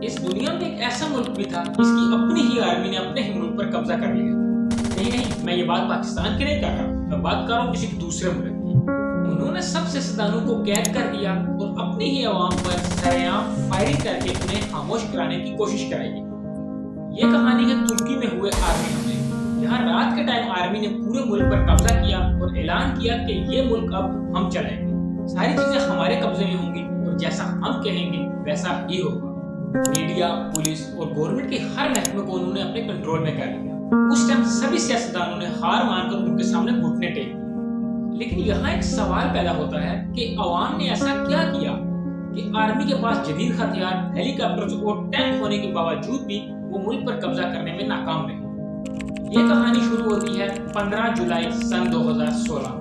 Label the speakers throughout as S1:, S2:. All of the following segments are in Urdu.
S1: اس دنیا میں ایک ایسا ملک بھی تھا جس کی اپنی ہی آرمی نے اپنے ہی ملک پر قبضہ کر لیا تھا۔ نہیں، میں یہ بات پاکستان کی نہیں کر رہا ہوں، میں بات کر رہا ہوں کسی دوسرے ملک کی۔ انہوں نے سب سیاستدانوں کو قید کر دیا اور اپنی ہی عوام پر سرعام فائرنگ کر کے انہیں خاموش کرانے کی کوشش کرائی گئی۔ یہ کہانی ہے ترکی میں ہوئے آرمی حملے۔ یہاں رات کے ٹائم آرمی نے پورے ملک پر قبضہ کیا اور اعلان کیا کہ یہ ملک اب ہم چلائیں گے، ساری چیزیں ہمارے قبضے میں ہوں گی اور جیسا ہم کہیں گے ویسا ہی ہوگا۔ میڈیا، پولیس اور گورنمنٹ کے ہر محکمے کو انہوں نے اپنے کنٹرول میں کر لیا۔ اس ٹائم سبھی سیاستدانوں نے ہار مان کر ان کے سامنے گھٹنے ٹیک دیے۔ لیکن یہاں ایک سوال پیدا ہوتا ہے کہ عوام نے ایسا کیا کیا کہ آرمی کے پاس جدید ہتھیار، ہیلی کاپٹر اور ٹینک ہونے کے باوجود بھی وہ ملک پر قبضہ کرنے میں ناکام رہے۔ یہ کہانی شروع ہوتی ہے 15 جولائی سن 2016۔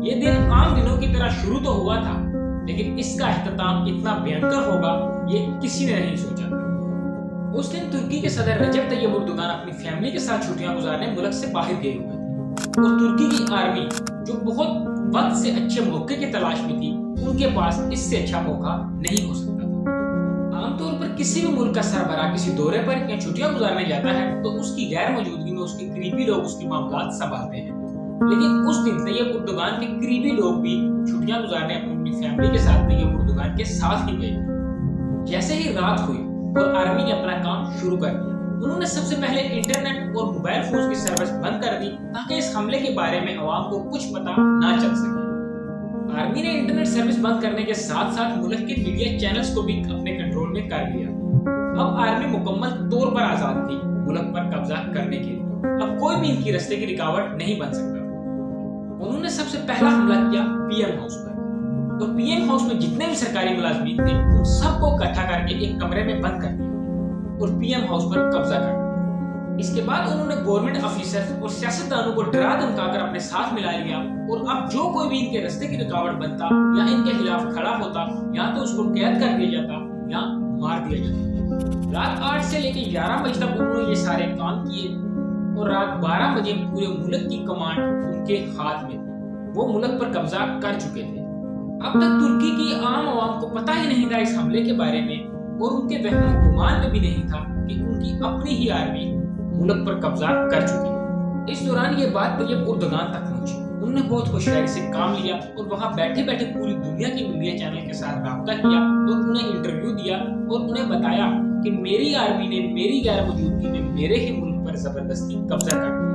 S1: یہ دن عام دنوں کی طرح شروع تو ہوا تھا، لیکن اس کا اختتام اتنا بھینکر ہوگا یہ کسی نے نہیں سوچا تھا۔ اس دن ترکی کے صدر رجب طیب اردوغان اپنی فیملی کے ساتھ چھٹیاں گزارنے ملک سے باہر گئے ہوئے تھے، اور ترکی کی آرمی جو بہت وقت سے اچھے موقع کی تلاش میں تھی، ان کے پاس اس سے اچھا موقع نہیں ہو سکتا تھا۔ عام طور پر کسی بھی ملک کا سربراہ کسی دورے پر یا چھٹیاں گزارنے جاتا ہے تو اس کی غیر موجودگی میں اس کے قریبی لوگ اس کے معاملات سنبھالتے ہیں، لیکن اس دن طیب اردوغان کے قریبی لوگ بھی چھٹیاں گزارنے اپنی فیملی کے ساتھ طیب اردوغان کے ساتھ ہی گئے۔ جیسے ہی رات ہوئی اور آرمی نے اپنا کام شروع کر دیا، انہوں نے سب سے پہلے انٹرنیٹ اور موبائل فونز کی سروس بند کر دی تاکہ اس حملے کے بارے میں عوام کو کچھ پتہ نہ چل سکے۔ آرمی نے انٹرنیٹ سروس بند کرنے کے ساتھ ساتھ ملک کے میڈیا چینلز کو بھی اپنے کنٹرول میں کر لیا۔ اب آرمی مکمل طور پر آزاد تھی ملک پر قبضہ کرنے کے لیے۔ اب کوئی بھی ان کی رستے کی رکاوٹ نہیں بن سکتا۔ انہوں نے سب سے پہلا حملہ کیا پی ایم ہاؤس پر، اور پی ایم ہاؤس میں جتنے بھی سرکاری ملازمین تھے ان سب کو اکٹھا کر کے ایک کمرے میں بند کر دیا اور پی ایم ہاؤس پر قبضہ کر دیا۔ اس کے بعد انہوں نے گورنمنٹ آفیسر اور سیاستدانوں کو ڈرا دھمکا کر اپنے ساتھ ملا لیا، اور اب جو کوئی بھی ان کے رستے کی رکاوٹ بنتا یا ان کے خلاف کھڑا ہوتا یا تو اس کو قید کر دیا جاتا یا مار دیا جاتا۔ رات 8 سے لے کے 11 بجے تک انہوں نے یہ سارے کام کیے، اور رات 12 بجے پورے ملک کی کمانڈ ان کے ہاتھ میں تھی۔ وہ ملک پر قبضہ کر چکے تھے۔ اب تک ترکی کی عام عوام کو پتہ ہی نہیں تھا اس حملے کے بارے میں، اور ان کے وہم و گمان میں بھی نہیں تھا کہ ان کی اپنی ہی آرمی ملک پر قبضہ کر چکی ہے۔ اس دوران یہ بات طیب اردوغان تک پہنچی۔ انہوں نے بہت ہوشیاری سے کام لیا اور وہاں بیٹھے بیٹھے پوری دنیا کے میڈیا چینل کے ساتھ رابطہ کیا اور انہیں انٹرویو دیا اور انہیں بتایا کہ میری آرمی نے میری غیر موجودگی میں میرے ہی ملک پر زبردستی قبضہ کر لیا۔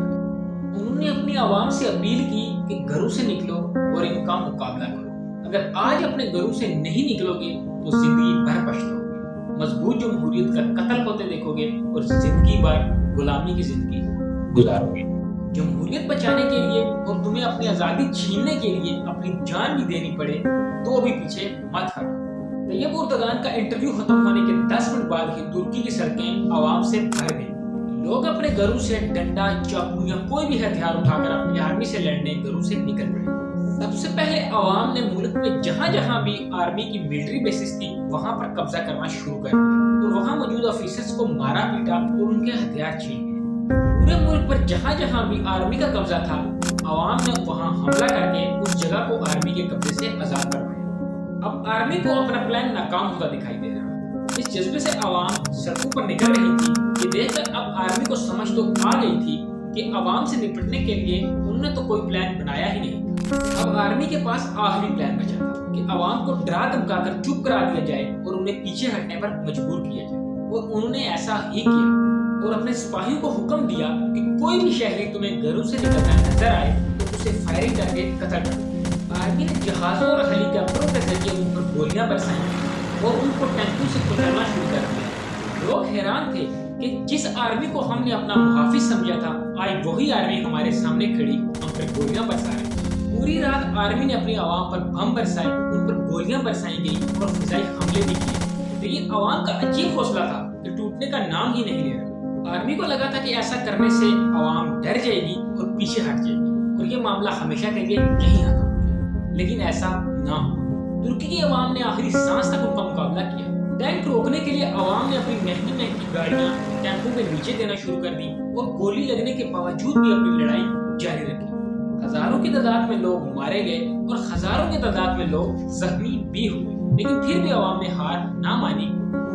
S1: انہوں نے اپنی عوام سے اپیل کی کہ گھروں سے نکلو اور ان کا مقابلہ کرو۔ اگر آج اپنے گھروں سے نہیں نکلو گے تو زندگی بھر پچھتاؤ گے، مضبوط جمہوریت کا قتل ہوتے دیکھو گے اور زندگی بھر غلامی کی زندگی گزارو گے۔ جمہوریت بچانے کے لیے اور تمہیں اپنی آزادی چھیننے کے لیے اپنی جان بھی دینی پڑے تو بھی پیچھے مت ہٹو۔ طیب اردوغان کا انٹرویو ختم ہونے کے 10 منٹ بعد ہی ترکی کی سڑکیں عوام سے بھر گئیں۔ لوگ اپنے گھروں سے ڈنڈا، چاقو یا کوئی بھی ہتھیار اٹھا کر اپنی آرمی سے لڑنے گھروں سے نکل پڑے۔ سب سے پہلے عوام نے ملک میں جہاں جہاں بھی آرمی کی ملٹری بیسز تھی وہاں پر قبضہ کرنا شروع کر دیا اور وہاں موجود آفیسرز کو مارا پیٹا اور ان کے ہتھیار چھین لیے۔ پورے ملک پر جہاں جہاں بھی آرمی کا قبضہ تھا، عوام نے وہاں حملہ کر کے اس جگہ کو آرمی کے قبضے سے آزاد کروایا۔ اب آرمی کو اپنا پلان ناکام ہوتا دکھائی دے رہا تھا۔ اس جذبے سے عوام سڑکوں پر نکل رہی تھی کہ دیکھ کر اب آرمی کو سمجھ تو آ گئی تھی کہ عوام سے نپٹنے کے لیے انہوں نے تو کوئی پلان بنایا ہی نہیں تھا۔ اب آرمی کے پاس آخری پلان بچا تھا کہ عوام کو ڈرا دھمکا کر چپ کرا دیا جائے اور انہیں پیچھے ہٹنے پر مجبور کیا جائے، اور انہوں نے ایسا ہی کیا اور اپنے سپاہیوں کو حکم دیا کہ کوئی بھی شہری تمہیں گھروں سے نکلتا نظر آئے تو اسے فائرنگ کر کے قتل کر دو۔ آرمی نے جہازوں اور ہیلی کاپٹروں کے ذریعے ان پر گولیاں برسائیں اور ان کو ٹینکوں سے کچلنا شروع کر دیا۔ لوگ حیران تھے کہ جس آرمی کو ہم نے اپنا محافظ سمجھا تھا، آج وہی آرمی ہمارے سامنے کھڑی ہم پر گولیاں برسا رہی۔ پوری رات آرمی نے اپنی عوام پر بم برسائے، ان پر گولیاں برسائی گئی اور فضائی حملے بھی کیے، لیکن عوام کا عجیب حوصلہ تھا کہ ٹوٹنے کا نام ہی نہیں لے رہا۔ آرمی کو لگا تھا کہ ایسا کرنے سے عوام ڈر جائے گی اور پیچھے ہٹ جائے گی اور یہ معاملہ ہمیشہ کے لیے یہیں ختم ہو جائے، لیکن ایسا نہ ہوا۔ ترکی کی عوام نے آخری سانس تک ان کا مقابلہ کیا۔ ٹینک روکنے کے لیے عوام نے اپنی مہنگی گاڑیاں ٹینکوں کے نیچے دینا شروع کر دی اور گولی لگنے کے باوجود بھی اپنی لڑائی جاری رکھی۔ ہزاروں کی تعداد میں لوگ مارے گئے اور ہزاروں کی تعداد میں لوگ زخمی بھی ہوئے، لیکن پھر بھی عوام نے ہار نہ مانی۔